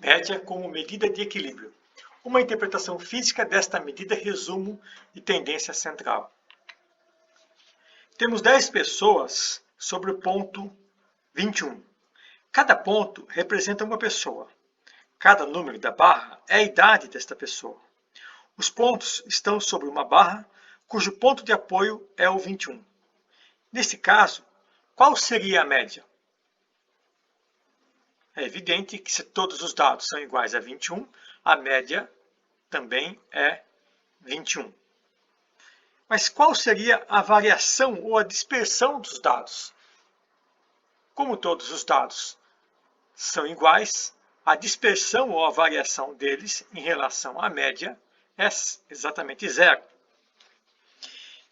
Média como medida de equilíbrio. Uma interpretação física desta medida resumo de tendência central. Temos 10 pessoas sobre o ponto 21. Cada ponto representa uma pessoa. Cada número da barra é a idade desta pessoa. Os pontos estão sobre uma barra cujo ponto de apoio é o 21. Neste caso, qual seria a média? É evidente que se todos os dados são iguais a 21, a média também é 21. Mas qual seria a variação ou a dispersão dos dados? Como todos os dados são iguais, a dispersão ou a variação deles em relação à média é exatamente zero.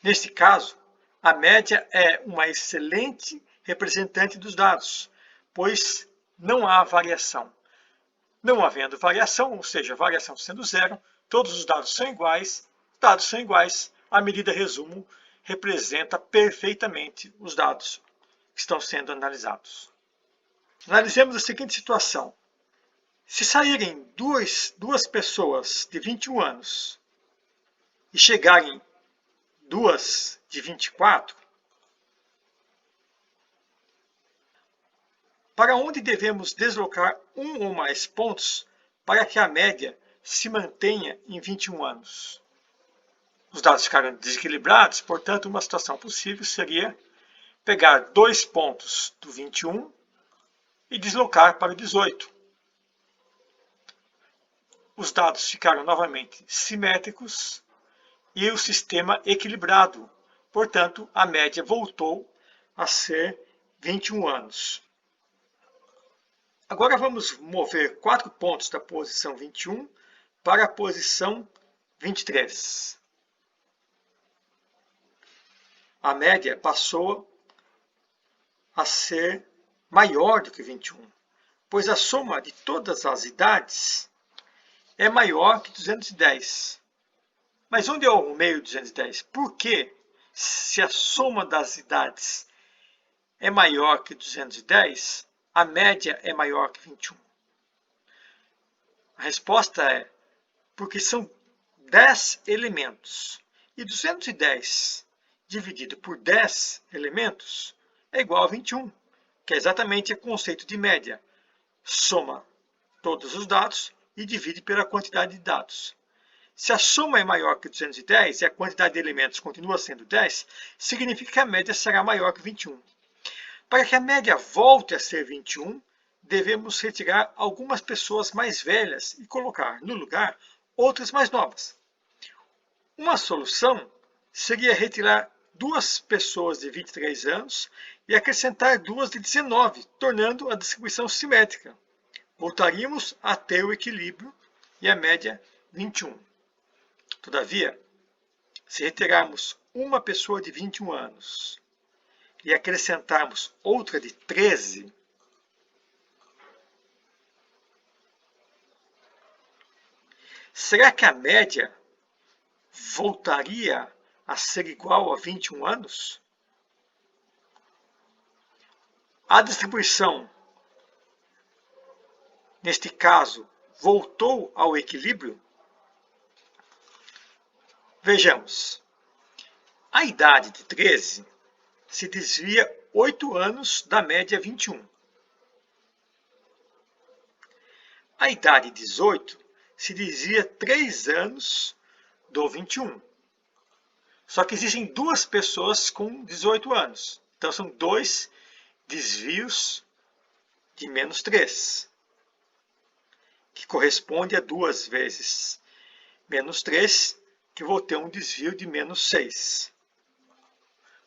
Neste caso, a média é uma excelente representante dos dados, pois não há variação. Não havendo variação, ou seja, variação sendo zero, todos os dados são iguais, a medida resumo representa perfeitamente os dados que estão sendo analisados. Analisemos a seguinte situação. Se saírem duas pessoas de 21 anos e chegarem duas de 24, para onde devemos deslocar um ou mais pontos para que a média se mantenha em 21 anos? Os dados ficaram desequilibrados, portanto, uma situação possível seria pegar 2 pontos do 21 e deslocar para o 18. Os dados ficaram novamente simétricos e o sistema equilibrado. Portanto, a média voltou a ser 21 anos. Agora vamos mover 4 pontos da posição 21 para a posição 23. A média passou a ser maior do que 21, pois a soma de todas as idades é maior que 210. Mas onde eu arrumei 210? Por que, se a soma das idades é maior que 210, a média é maior que 21? A resposta é porque são 10 elementos. E 210 dividido por 10 elementos é igual a 21, que é exatamente o conceito de média. Soma todos os dados e divide pela quantidade de dados. Se a soma é maior que 210 e a quantidade de elementos continua sendo 10, significa que a média será maior que 21. Para que a média volte a ser 21, devemos retirar algumas pessoas mais velhas e colocar no lugar outras mais novas. Uma solução seria retirar 2 pessoas de 23 anos e acrescentar 2 de 19, tornando a distribuição simétrica. Voltaríamos a ter o equilíbrio e a média 21. Todavia, se retirarmos uma pessoa de 21 anos e acrescentarmos outra de 13, será que a média voltaria a ser igual a 21 anos? A distribuição, neste caso, voltou ao equilíbrio? Vejamos. A idade de 13 se desvia 8 anos da média 21. A idade de 18 se desvia 3 anos do 21. Só que existem 2 pessoas com 18 anos. Então, são 2 desvios de menos 3, que corresponde a 2 vezes menos 3, que vou ter um desvio de menos 6.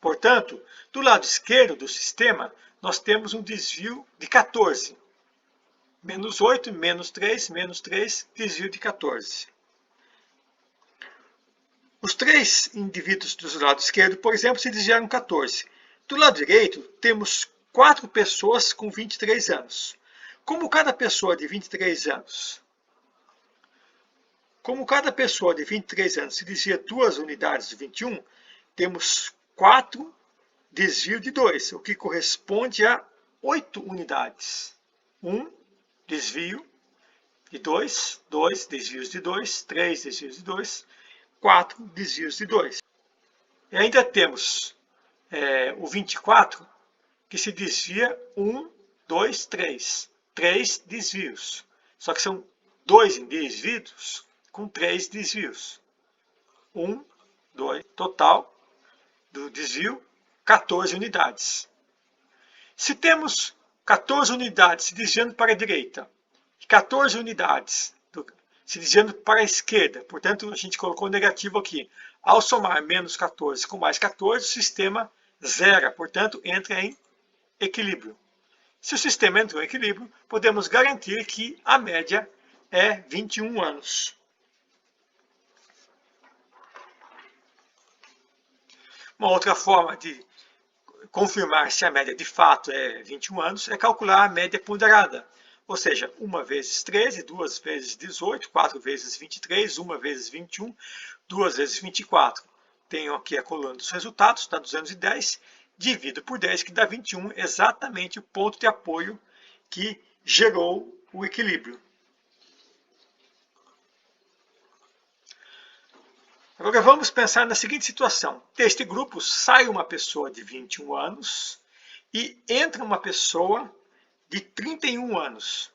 Portanto, do lado esquerdo do sistema, nós temos um desvio de 14. Menos 8, menos 3, desvio de 14. Os 3 indivíduos do lado esquerdo, por exemplo, se desviaram 14. Do lado direito, temos 4 pessoas com 23 anos. Como cada pessoa de 23 anos se desvia 2 unidades de 21, temos 4 desvio de 2, o que corresponde a 8 unidades. 1 desvio de 2, 2 desvios de 2, 3 desvios de 2, 4 desvios de 2. E ainda temos o 24, que se desvia 1, 2, 3. 3 desvios. Só que são 2 desvios com 3 desvios. 1, 2, total do desvio, 14 unidades. Se temos 14 unidades se desviando para a direita e 14 unidades se desviando para a esquerda, portanto a gente colocou negativo aqui. Ao somar menos 14 com mais 14, o sistema zera, portanto entra em equilíbrio. Se o sistema entrou em equilíbrio, podemos garantir que a média é 21 anos. Uma outra forma de confirmar se a média de fato é 21 anos é calcular a média ponderada. Ou seja, 1 vezes 13, 2 vezes 18, 4 vezes 23, 1 vezes 21, 2 vezes 24. Tenho aqui a coluna dos resultados, dá 210, divido por 10, que dá 21, exatamente o ponto de apoio que gerou o equilíbrio. Agora vamos pensar na seguinte situação. Deste grupo sai uma pessoa de 21 anos e entra uma pessoa de 31 anos.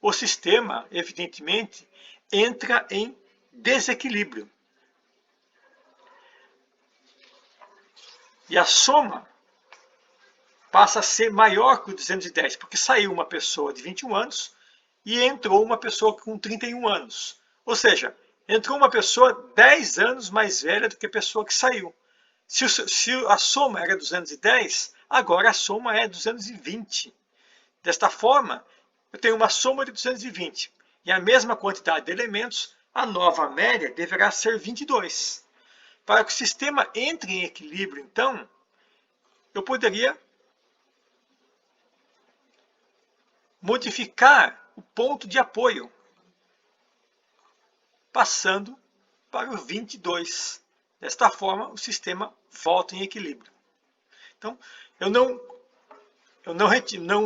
O sistema, evidentemente, entra em desequilíbrio. E a soma passa a ser maior que o 210, porque saiu uma pessoa de 21 anos e entrou uma pessoa com 31 anos. Ou seja, entrou uma pessoa 10 anos mais velha do que a pessoa que saiu. Se a soma era 210, agora a soma é 220. Desta forma, eu tenho uma soma de 220. E a mesma quantidade de elementos, a nova média deverá ser 22. Para que o sistema entre em equilíbrio, então, eu poderia modificar o ponto de apoio, passando para o 22. Desta forma, o sistema volta em equilíbrio. Então, eu não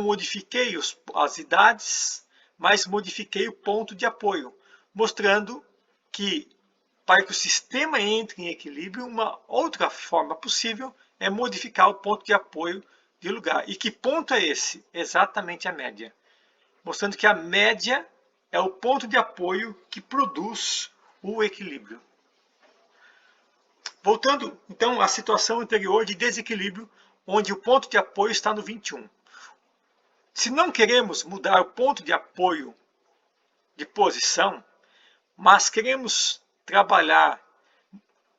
modifiquei as idades, mas modifiquei o ponto de apoio, mostrando que para que o sistema entre em equilíbrio, uma outra forma possível é modificar o ponto de apoio de lugar. E que ponto é esse? Exatamente a média. Mostrando que a média é o ponto de apoio que produz o equilíbrio. Voltando, então, à situação anterior de desequilíbrio, onde o ponto de apoio está no 21. Se não queremos mudar o ponto de apoio de posição, mas queremos trabalhar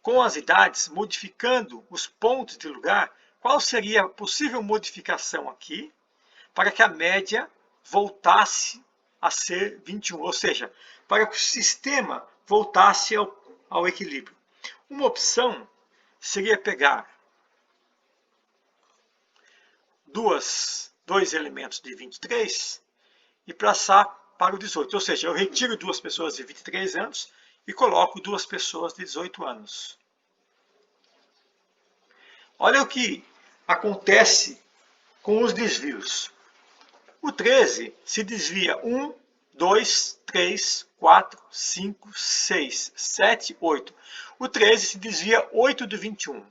com as idades, modificando os pontos de lugar, qual seria a possível modificação aqui para que a média voltasse a ser 21, ou seja, para que o sistema voltasse ao equilíbrio? Uma opção seria pegar dois elementos de 23 e passar para o 18. Ou seja, eu retiro 2 pessoas de 23 anos e coloco 2 pessoas de 18 anos. Olha o que acontece com os desvios. O 13 se desvia 1, 2, 3, 4, 5, 6, 7, 8. O 13 se desvia 8 do 21.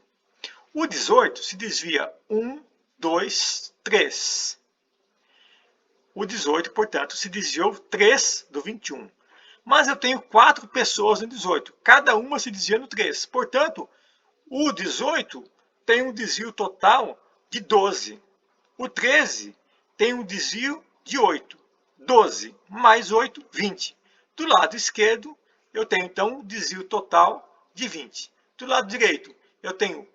O 18 se desvia 1, 2, 3. O 18, portanto, se desviou 3 do 21. Mas eu tenho 4 pessoas no 18. Cada uma se desvia no 3. Portanto, o 18 tem um desvio total de 12. O 13 tem um desvio de 8. 12 mais 8, 20. Do lado esquerdo, eu tenho, então, um desvio total de 20. Do lado direito, eu tenho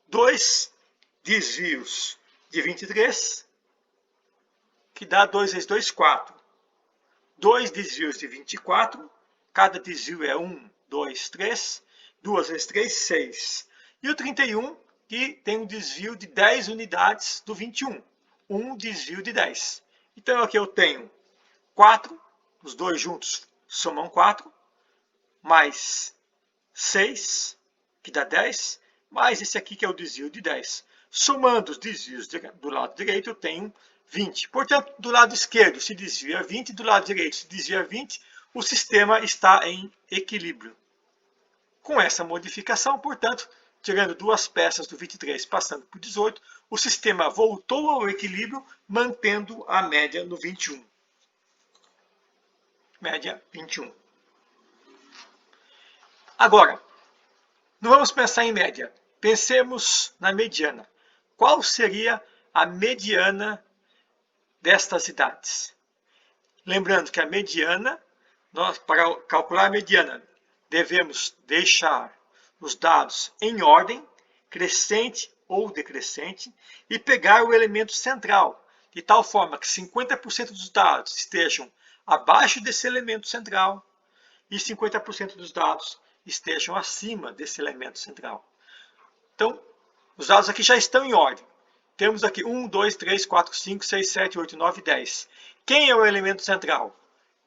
2 desvios de 23, que dá 2 vezes 2, 4. 2 desvios de 24, cada desvio é 1, 2, 3. 2 vezes 3, 6. E o 31, que tem um desvio de 10 unidades do 21. Um desvio de 10. Então aqui eu tenho 4, os dois juntos somam 4, mais 6, que dá 10, mais esse aqui que é o desvio de 10. Somando os desvios do lado direito, eu tenho 20. Portanto, do lado esquerdo se desvia 20, do lado direito se desvia 20, o sistema está em equilíbrio. Com essa modificação, portanto, tirando duas peças do 23 passando por 18, o sistema voltou ao equilíbrio, mantendo a média no 21. Média 21. Agora, não vamos pensar em média. Pensemos na mediana. Qual seria a mediana destas idades? Lembrando que a mediana, para calcular a mediana, devemos deixar os dados em ordem, crescente ou decrescente, e pegar o elemento central, de tal forma que 50% dos dados estejam abaixo desse elemento central e 50% dos dados estejam acima desse elemento central. Então, os dados aqui já estão em ordem. Temos aqui 1, 2, 3, 4, 5, 6, 7, 8, 9, 10. Quem é o elemento central?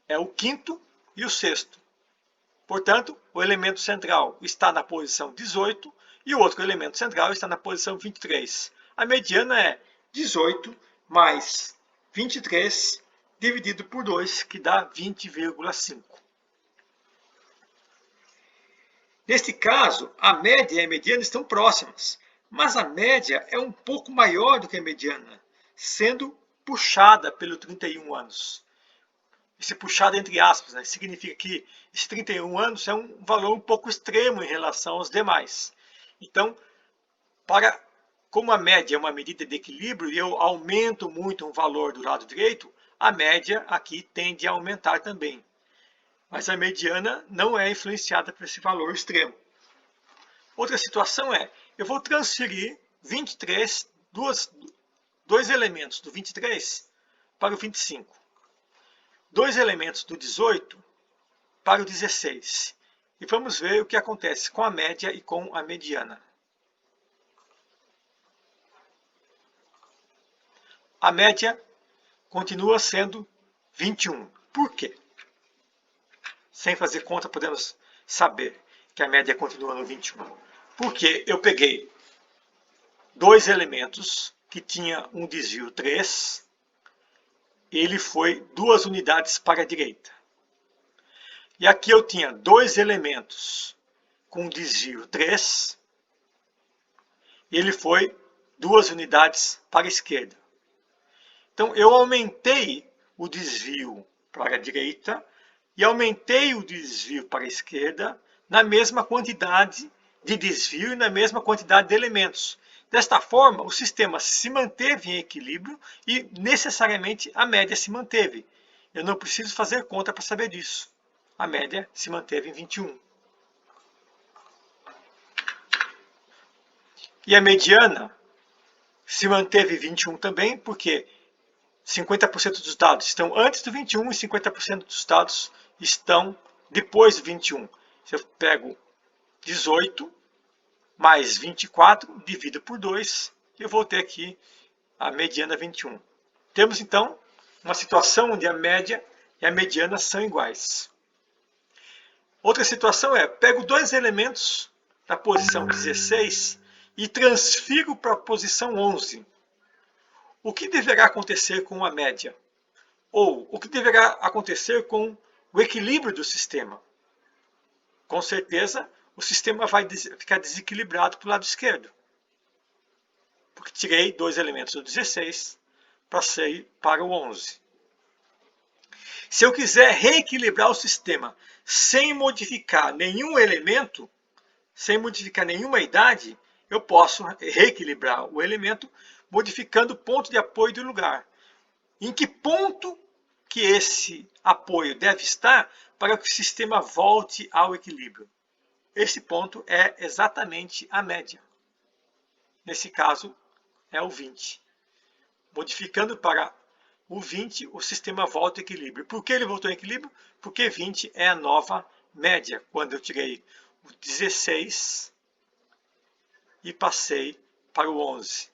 É o quinto e o sexto. Portanto, o elemento central está na posição 18 e o outro elemento central está na posição 23. A mediana é 18 mais 23 dividido por 2, que dá 20,5. Neste caso, a média e a mediana estão próximas, mas a média é um pouco maior do que a mediana, sendo puxada pelo 31 anos. Esse puxado entre aspas, né? Significa que esses 31 anos é um valor um pouco extremo em relação aos demais. Então, como a média é uma medida de equilíbrio e eu aumento muito um valor do lado direito, a média aqui tende a aumentar também. Mas a mediana não é influenciada por esse valor extremo. Outra situação é, eu vou transferir 23, dois elementos do 23 para o 25. Dois elementos do 18 para o 16. E vamos ver o que acontece com a média e com a mediana. A média continua sendo 21. Por quê? Sem fazer conta, podemos saber que a média continua no 21. Porque eu peguei dois elementos que tinha um desvio 3, ele foi 2 unidades para a direita. E aqui eu tinha dois elementos com desvio 3, e ele foi 2 unidades para a esquerda. Então eu aumentei o desvio para a direita e aumentei o desvio para a esquerda na mesma quantidade de desvio e na mesma quantidade de elementos. Desta forma, o sistema se manteve em equilíbrio e necessariamente a média se manteve. Eu não preciso fazer conta para saber disso. A média se manteve em 21. E a mediana se manteve em 21 também, porque 50% dos dados estão antes do 21 e 50% dos dados estão depois do 21. Se eu pego 18 mais 24, divido por 2, eu vou ter aqui a mediana 21. Temos, então, uma situação onde a média e a mediana são iguais. Outra situação é, pego dois elementos da posição 16 e transfiro para a posição 11. O que deverá acontecer com a média? Ou o que deverá acontecer com o equilíbrio do sistema? Com certeza, o sistema vai ficar desequilibrado para o lado esquerdo. Porque tirei dois elementos do 16, passei para o 11. Se eu quiser reequilibrar o sistema sem modificar nenhum elemento, sem modificar nenhuma idade, eu posso reequilibrar o elemento modificando o ponto de apoio do lugar. Em que ponto que esse apoio deve estar para que o sistema volte ao equilíbrio? Esse ponto é exatamente a média. Nesse caso, é o 20. Modificando para o 20, o sistema volta ao equilíbrio. Por que ele voltou ao equilíbrio? Porque 20 é a nova média. Quando eu tirei o 16 e passei para o 11.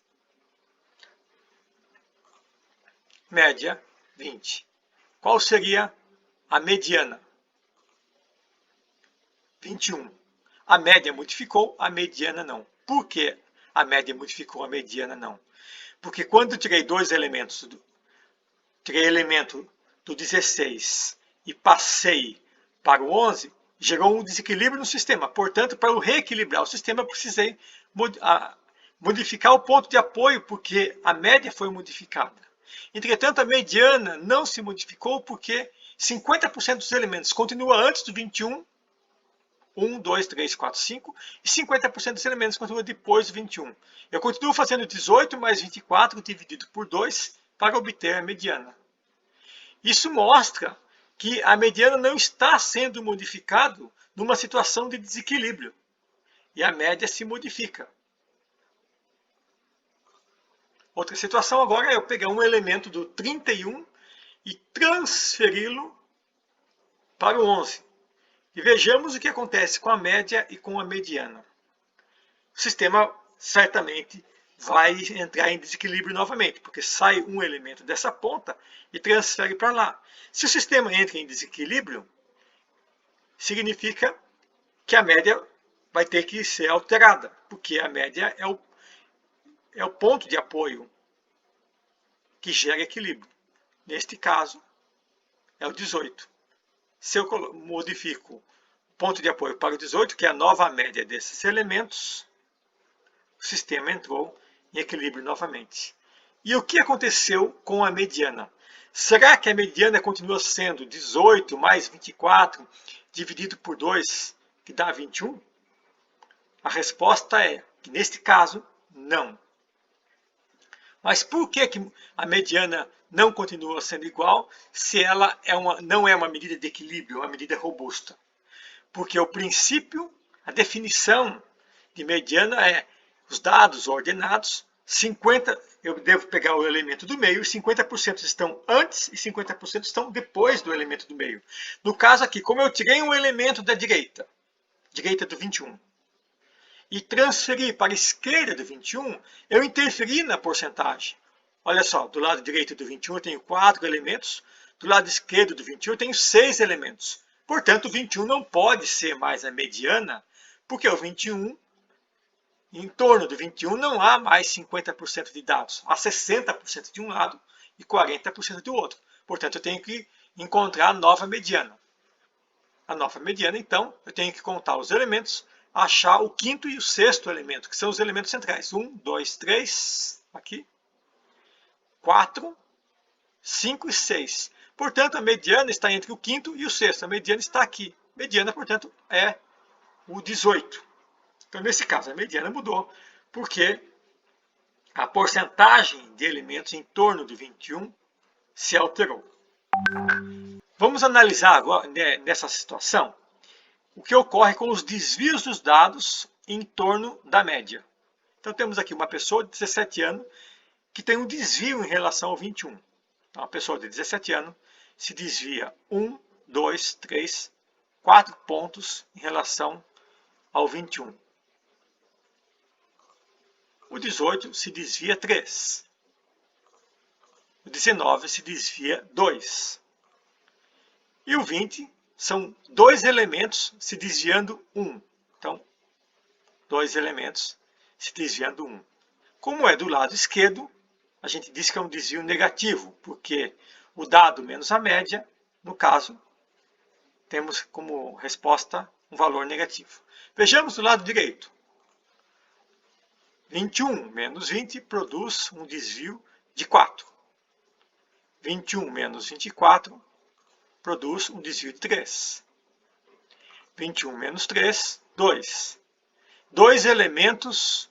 Média 20. Qual seria a mediana? 21. A média modificou, a mediana não. Por que a média modificou, a mediana não? Porque quando eu tirei dois elementos tirei elemento do 16 e passei para o 11, gerou um desequilíbrio no sistema. Portanto, para eu reequilibrar o sistema, eu precisei modificar o ponto de apoio, porque a média foi modificada. Entretanto, a mediana não se modificou porque 50% dos elementos continua antes do 21, 1, 2, 3, 4, 5, e 50% dos elementos continua depois do 21. Eu continuo fazendo 18 mais 24 dividido por 2 para obter a mediana. Isso mostra que a mediana não está sendo modificada numa situação de desequilíbrio, e a média se modifica. Outra situação agora é eu pegar um elemento do 31 e transferi-lo para o 11. E vejamos o que acontece com a média e com a mediana. O sistema certamente vai entrar em desequilíbrio novamente, porque sai um elemento dessa ponta e transfere para lá. Se o sistema entra em desequilíbrio, significa que a média vai ter que ser alterada, porque a média é o ponto de apoio que gera equilíbrio. Neste caso, é o 18. Se eu modifico o ponto de apoio para o 18, que é a nova média desses elementos, o sistema entrou em equilíbrio novamente. E o que aconteceu com a mediana? Será que a mediana continua sendo 18 mais 24 dividido por 2, que dá 21? A resposta é que, neste caso, não. Mas por que a mediana não continua sendo igual se ela não é uma medida de equilíbrio, é uma medida robusta? Porque o princípio, a definição de mediana é os dados ordenados, 50, eu devo pegar o elemento do meio, 50% estão antes e 50% estão depois do elemento do meio. No caso aqui, como eu tirei um elemento da direita do 21, e transferi para a esquerda do 21, eu interferi na porcentagem. Olha só, do lado direito do 21 eu tenho 4 elementos, do lado esquerdo do 21 eu tenho 6 elementos. Portanto, o 21 não pode ser mais a mediana, porque o 21, em torno do 21, não há mais 50% de dados. Há 60% de um lado e 40% do outro. Portanto, eu tenho que encontrar a nova mediana. A nova mediana, então, eu tenho que contar os elementos, achar o quinto e o sexto elemento, que são os elementos centrais. 1, 2, 3, aqui, 4, 5 e 6. Portanto, a mediana está entre o quinto e o sexto. A mediana está aqui. Mediana, portanto, é o 18. Então, nesse caso, a mediana mudou, porque a porcentagem de elementos em torno do 21 se alterou. Vamos analisar agora, nessa situação, o que ocorre com os desvios dos dados em torno da média. Então, temos aqui uma pessoa de 17 anos que tem um desvio em relação ao 21. Então, uma pessoa de 17 anos se desvia 1, 2, 3, 4 pontos em relação ao 21. O 18 se desvia 3. O 19 se desvia 2. E o 20 são 2 elementos se desviando 1. Então, 2 elementos se desviando 1. Como é do lado esquerdo, a gente diz que é um desvio negativo, porque o dado menos a média, no caso, temos como resposta um valor negativo. Vejamos do lado direito. 21 menos 20 produz um desvio de 4. 21 menos 24 produz um desvio de 3. 21 menos 3, 2. 2 elementos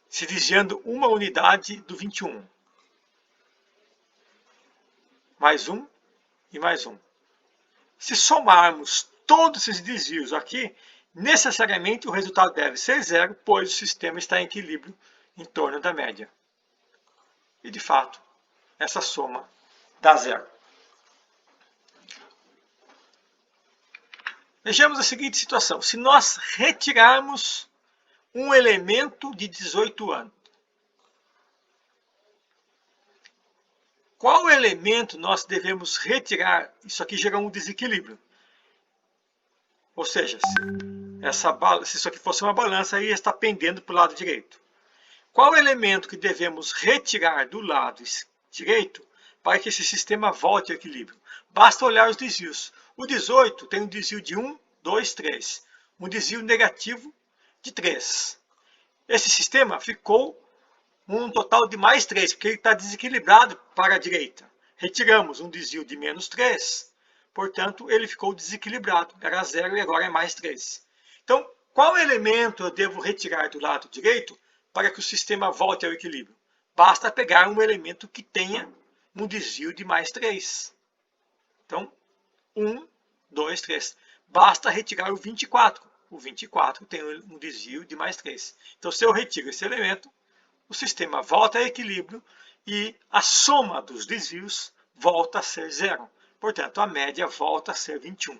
se desviando uma unidade do 21. Mais um e mais um. Se somarmos todos esses desvios aqui, necessariamente o resultado deve ser zero, pois o sistema está em equilíbrio em torno da média. E, de fato, essa soma dá zero. Vejamos a seguinte situação. Se nós retirarmos um elemento de 18 anos, qual elemento nós devemos retirar? Isso aqui gera um desequilíbrio. Ou seja, se isso aqui fosse uma balança, aí está pendendo para o lado direito. Qual elemento que devemos retirar do lado direito para que esse sistema volte ao equilíbrio? Basta olhar os desvios. O 18 tem um desvio de 1, 2, 3. Um desvio negativo de 3. Esse sistema ficou um total de mais 3, porque ele está desequilibrado para a direita. Retiramos um desvio de menos 3, portanto, ele ficou desequilibrado. Era 0 e agora é mais 3. Então, qual elemento eu devo retirar do lado direito para que o sistema volte ao equilíbrio? Basta pegar um elemento que tenha um desvio de mais 3. Então, 1, 2, 3. Basta retirar o 24. O 24 tem um desvio de mais 3. Então, se eu retiro esse elemento, o sistema volta a equilíbrio e a soma dos desvios volta a ser 0. Portanto, a média volta a ser 21.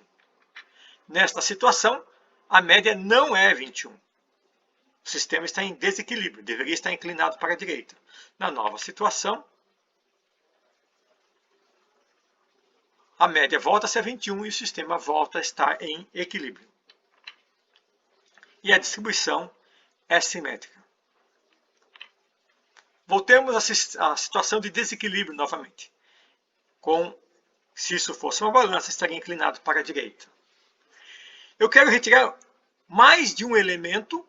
Nesta situação, a média não é 21. O sistema está em desequilíbrio, deveria estar inclinado para a direita. Na nova situação, a média volta a ser 21 e o sistema volta a estar em equilíbrio. E a distribuição é simétrica. Voltemos à situação de desequilíbrio novamente. Se isso fosse uma balança, estaria inclinado para a direita. Eu quero retirar mais de um elemento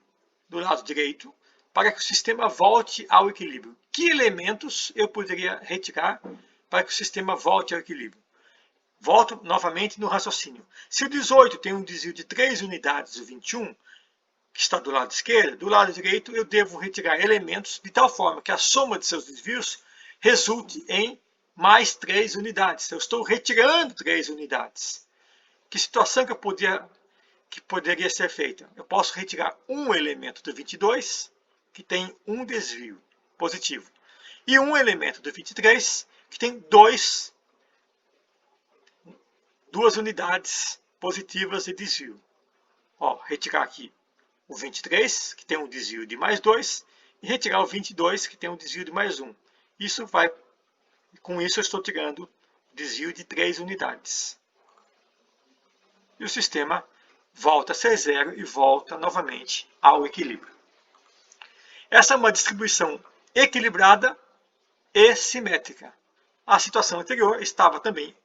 do lado direito para que o sistema volte ao equilíbrio. Que elementos eu poderia retirar para que o sistema volte ao equilíbrio? Volto novamente no raciocínio. Se o 18 tem um desvio de 3 unidades, o 21, que está do lado esquerdo, do lado direito eu devo retirar elementos de tal forma que a soma de seus desvios resulte em mais 3 unidades. Eu estou retirando 3 unidades. Que situação que poderia ser feita? Eu posso retirar um elemento do 22, que tem um desvio positivo, e um elemento do 23, que tem duas unidades positivas de desvio. Retirar aqui o 23, que tem um desvio de mais 2, e retirar o 22, que tem um desvio de mais 1. Com isso eu estou tirando desvio de 3 unidades. E o sistema volta a ser 0 e volta novamente ao equilíbrio. Essa é uma distribuição equilibrada e simétrica. A situação anterior estava também,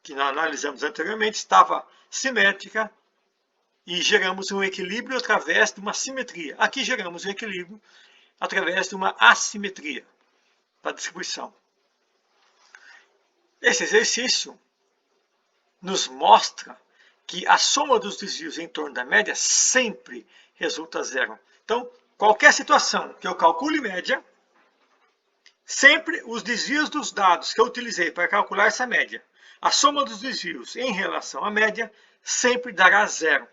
que nós analisamos anteriormente, estava simétrica e geramos um equilíbrio através de uma simetria. Aqui geramos um equilíbrio através de uma assimetria da distribuição. Esse exercício nos mostra que a soma dos desvios em torno da média sempre resulta zero. Então, qualquer situação que eu calcule média, sempre os desvios dos dados que eu utilizei para calcular essa média, a soma dos desvios em relação à média sempre dará zero,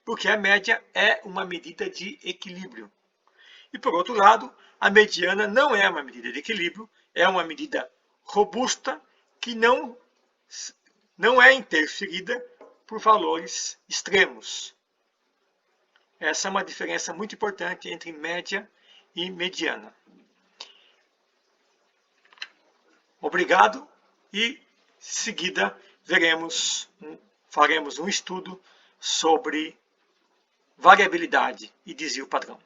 porque a média é uma medida de equilíbrio. E por outro lado, a mediana não é uma medida de equilíbrio, é uma medida robusta que não é interferida por valores extremos. Essa é uma diferença muito importante entre média e mediana. Obrigado e em seguida faremos um estudo sobre variabilidade e desvio padrão.